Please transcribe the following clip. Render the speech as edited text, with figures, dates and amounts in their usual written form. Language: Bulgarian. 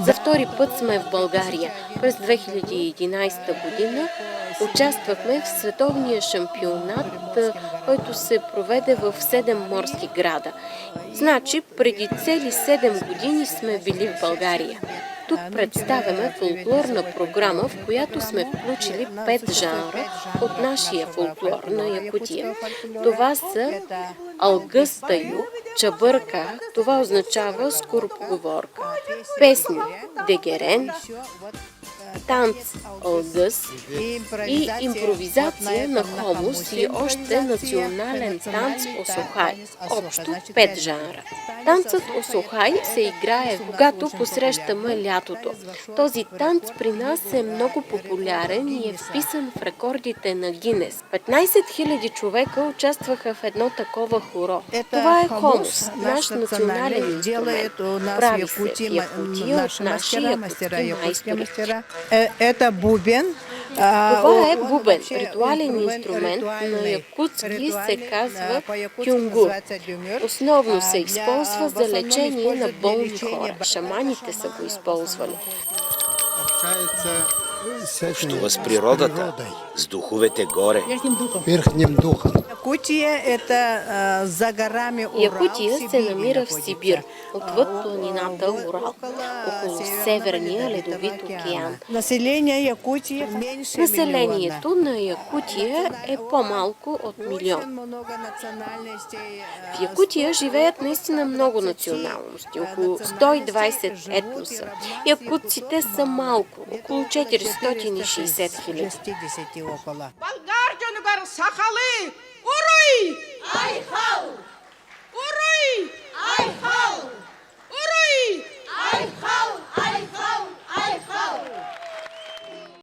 За втори път сме в България. През 2011 година участвахме в световния шампионат, който се проведе в 7 морски града. Значи, преди цели 7 години сме били в България. Тук представяме фолклорна програма, в която сме включили 5 жанра от нашия фолклор на Якутия. Това са алгъс таю, чабърка, това означава скоропоговорка, песни, дегерен, танц алгъс и импровизация на хомус и още национален танц осохай. Общо 5 жанра. Танцът осохай се играе, когато посрещаме лятото. Този танц при нас е много популярен и е вписан в рекордите на Гинес. 15 000 човека участваха в едно такова хоро. Това е хомус, наш национален инструмент. Прави се в Якутия от наши якутски майстори. Это бубен. Това е бубен, ритуален инструмент, на якутски се казва кюнгур. Основно се използва за лечение на болни хора. Шаманите са го използвали. Общува с природата, с духовете горе. Верхним духом. Якутия се намира в Сибир, отвъд планината Урал, около Северния ледовит океан. Населението на Якутия е по-малко от 1 милион. В Якутия живеят наистина много националности, около 120 етноса. Якутците са малко, около 460 000.